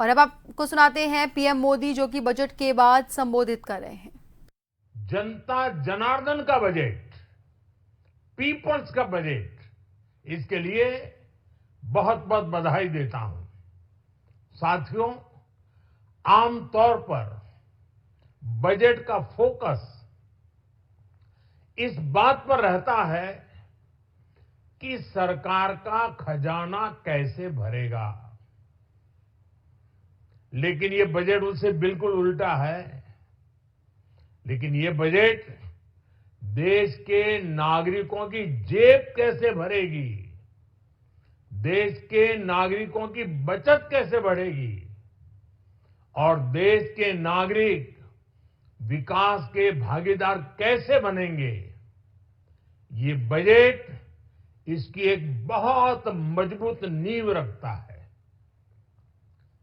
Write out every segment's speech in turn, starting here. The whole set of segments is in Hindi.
और अब आपको सुनाते हैं पीएम मोदी जो कि बजट के बाद संबोधित कर रहे हैं। जनता जनार्दन का बजट, पीपल्स का बजट, इसके लिए बहुत बहुत बधाई देता हूं। साथियों, आमतौर पर बजट का फोकस इस बात पर रहता है कि सरकार का खजाना कैसे भरेगा, लेकिन ये बजट उससे बिल्कुल उल्टा है। लेकिन ये बजट देश के नागरिकों की जेब कैसे भरेगी, देश के नागरिकों की बचत कैसे बढ़ेगी और देश के नागरिक विकास के भागीदार कैसे बनेंगे, ये बजट इसकी एक बहुत मजबूत नींव रखता है।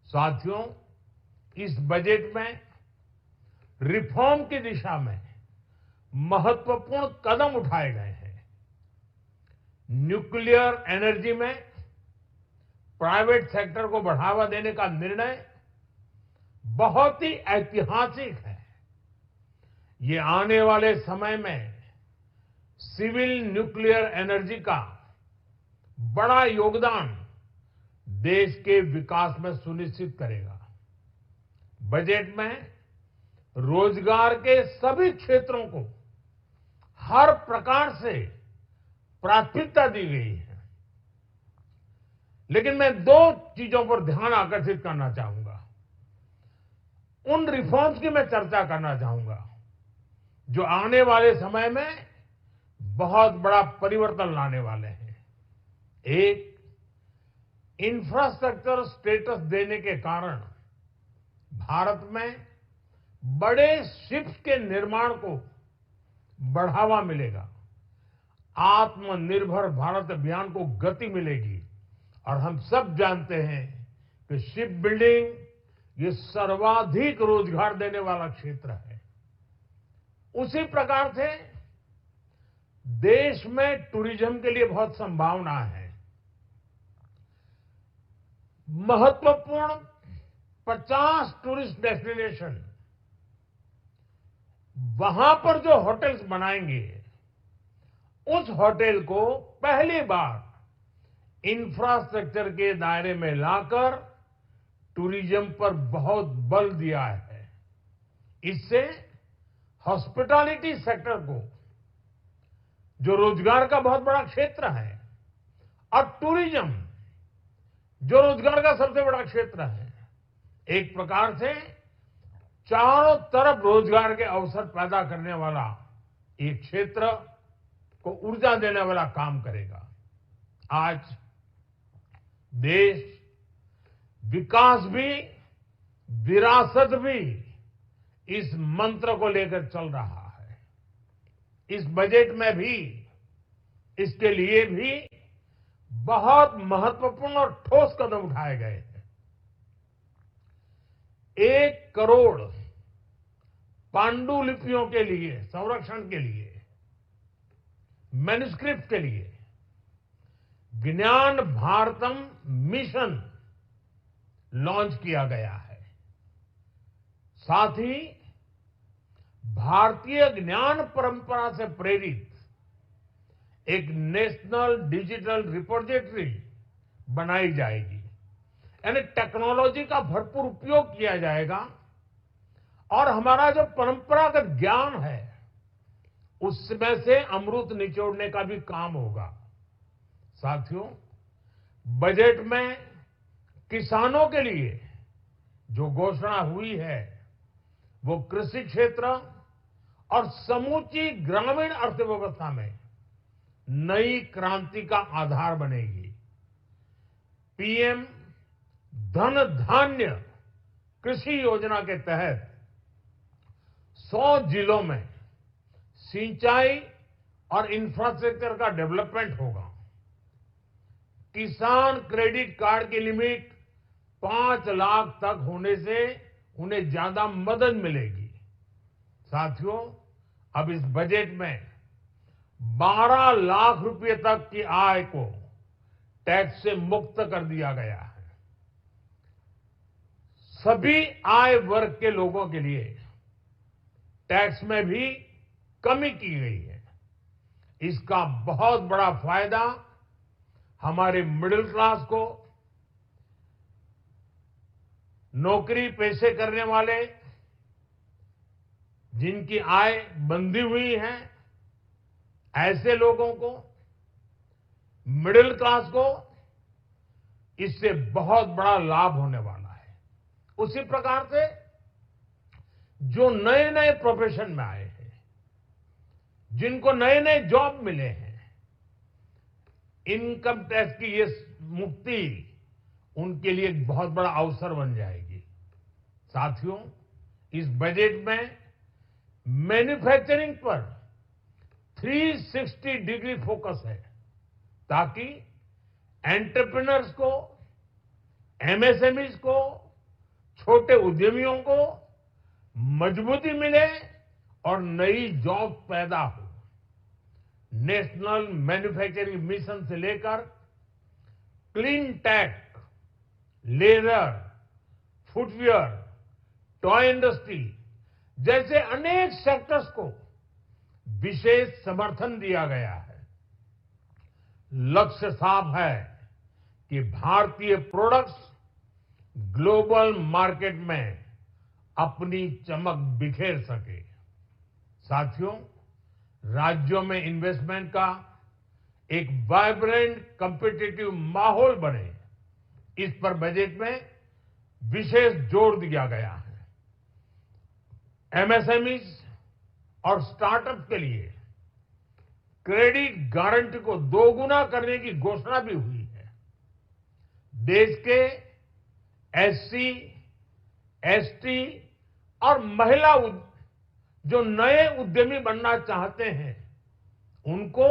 साथियों, इस बजट में रिफॉर्म की दिशा में महत्वपूर्ण कदम उठाए गए हैं। न्यूक्लियर एनर्जी में प्राइवेट सेक्टर को बढ़ावा देने का निर्णय बहुत ही ऐतिहासिक है। ये आने वाले समय में सिविल न्यूक्लियर एनर्जी का बड़ा योगदान देश के विकास में सुनिश्चित करेगा। बजट में रोजगार के सभी क्षेत्रों को हर प्रकार से प्राथमिकता दी गई है। लेकिन मैं दो चीजों पर ध्यान आकर्षित करना चाहूंगा, उन रिफॉर्म्स की मैं चर्चा करना चाहूंगा जो आने वाले समय में बहुत बड़ा परिवर्तन लाने वाले हैं। एक, इंफ्रास्ट्रक्चर स्टेटस देने के कारण भारत में बड़े शिप्स के निर्माण को बढ़ावा मिलेगा, आत्मनिर्भर भारत अभियान को गति मिलेगी। और हम सब जानते हैं कि शिप बिल्डिंग ये सर्वाधिक रोजगार देने वाला क्षेत्र है। उसी प्रकार से देश में टूरिज्म के लिए बहुत संभावना है। महत्वपूर्ण 50 टूरिस्ट डेस्टिनेशन, वहां पर जो होटल्स बनाएंगे, उस होटल को पहली बार इंफ्रास्ट्रक्चर के दायरे में लाकर टूरिज्म पर बहुत बल दिया है। इससे हॉस्पिटैलिटी सेक्टर को, जो रोजगार का बहुत बड़ा क्षेत्र है, और टूरिज्म जो रोजगार का सबसे बड़ा क्षेत्र है, एक प्रकार से चारों तरफ रोजगार के अवसर पैदा करने वाला एक क्षेत्र को ऊर्जा देने वाला काम करेगा। आज देश विकास भी विरासत भी इस मंत्र को लेकर चल रहा है। इस बजट में भी इसके लिए भी बहुत महत्वपूर्ण और ठोस कदम उठाए गए हैं। 1 करोड़ पांडुलिपियों के लिए संरक्षण के लिए, मैन्युस्क्रिप्ट के लिए ज्ञान भारतम मिशन लॉन्च किया गया है। साथ ही भारतीय ज्ञान परंपरा से प्रेरित एक नेशनल डिजिटल रिपोजिटरी बनाई जाएगी। यानी टेक्नोलॉजी का भरपूर उपयोग किया जाएगा और हमारा जो परंपरागत ज्ञान है उसमें से अमृत निचोड़ने का भी काम होगा। साथियों, बजट में किसानों के लिए जो घोषणा हुई है वो कृषि क्षेत्र और समूची ग्रामीण अर्थव्यवस्था में नई क्रांति का आधार बनेगी। पीएम धन धान्य कृषि योजना के तहत 100 जिलों में सिंचाई और इंफ्रास्ट्रक्चर का डेवलपमेंट होगा। किसान क्रेडिट कार्ड की लिमिट 5 लाख तक होने से उन्हें ज्यादा मदद मिलेगी। साथियों, अब इस बजट में 12 लाख रुपए तक की आय को टैक्स से मुक्त कर दिया गया है। सभी आय वर्ग के लोगों के लिए टैक्स में भी कमी की गई है। इसका बहुत बड़ा फायदा हमारे मिडिल क्लास को, नौकरी पेशे करने वाले जिनकी आय बंधी हुई है, ऐसे लोगों को, मिडिल क्लास को इससे बहुत बड़ा लाभ होने वाला है। उसी प्रकार से जो नए नए प्रोफेशन में आए हैं, जिनको नए नए जॉब मिले हैं, इनकम टैक्स की ये मुक्ति उनके लिए एक बहुत बड़ा अवसर बन जाएगी। साथियों, इस बजट में मैन्युफैक्चरिंग पर 360 डिग्री फोकस है, ताकि एंटरप्रेन्योर्स को, एमएसएमईज को, छोटे उद्यमियों को मजबूती मिले और नई जॉब पैदा हो। नेशनल मैन्युफैक्चरिंग मिशन से लेकर clean tech, leather, footwear, toy industry जैसे अनेक सेक्टर्स को विशेष समर्थन दिया गया है। लक्ष्य साफ है कि भारतीय प्रोडक्ट्स ग्लोबल मार्केट में अपनी चमक बिखेर सके। साथियों, राज्यों में इन्वेस्टमेंट का एक वाइब्रेंट कॉम्पिटिटिव माहौल बने, इस पर बजट में विशेष जोर दिया गया है। एमएसएमईज और स्टार्टअप के लिए क्रेडिट गारंटी को दोगुना करने की घोषणा भी हुई है। देश के एससी, एसटी और महिला जो नए उद्यमी बनना चाहते हैं, उनको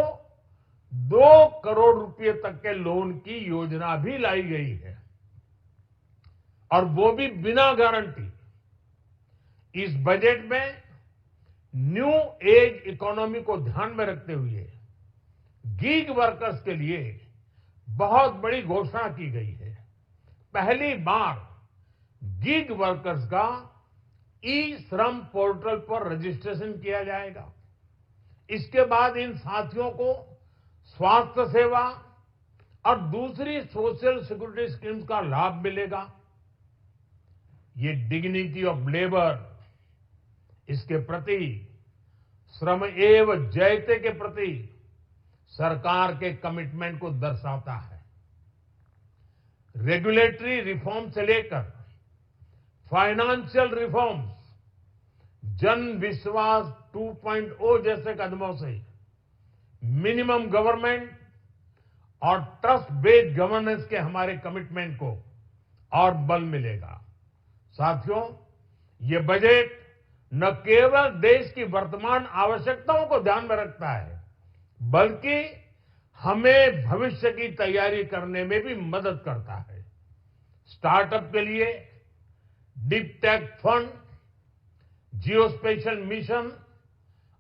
2 करोड़ रुपए तक के लोन की योजना भी लाई गई है, और वो भी बिना गारंटी। इस बजट में न्यू एज इकोनॉमी को ध्यान में रखते हुए गीग वर्कर्स के लिए बहुत बड़ी घोषणा की गई है। पहली बार गीग वर्कर्स का ई श्रम पोर्टल पर रजिस्ट्रेशन किया जाएगा। इसके बाद इन साथियों को स्वास्थ्य सेवा और दूसरी सोशल सिक्योरिटी स्कीम्स का लाभ मिलेगा। ये डिग्निटी ऑफ लेबर, इसके प्रति, श्रम एव जयते के प्रति सरकार के कमिटमेंट को दर्शाता है। रेगुलेटरी रिफॉर्म से लेकर फाइनेंशियल रिफॉर्म्स, जन विश्वास 2.0 जैसे कदमों से मिनिमम गवर्नमेंट और ट्रस्ट बेस्ड गवर्नेंस के हमारे कमिटमेंट को और बल मिलेगा। साथियों, ये बजट न केवल देश की वर्तमान आवश्यकताओं को ध्यान में रखता है, बल्कि हमें भविष्य की तैयारी करने में भी मदद करता है। स्टार्टअप के लिए deep tech fund, geospatial mission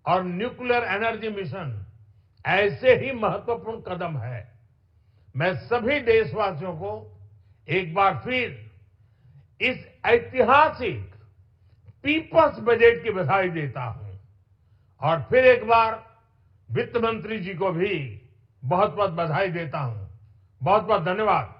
और न्यूक्लियर एनर्जी मिशन ऐसे ही महत्वपूर्ण कदम है। मैं सभी देशवासियों को एक बार फिर इस ऐतिहासिक पीपल्स बजट की बधाई देता हूं, और फिर एक बार वित्त मंत्री जी को भी बहुत बहुत बधाई देता हूं। बहुत बहुत धन्यवाद।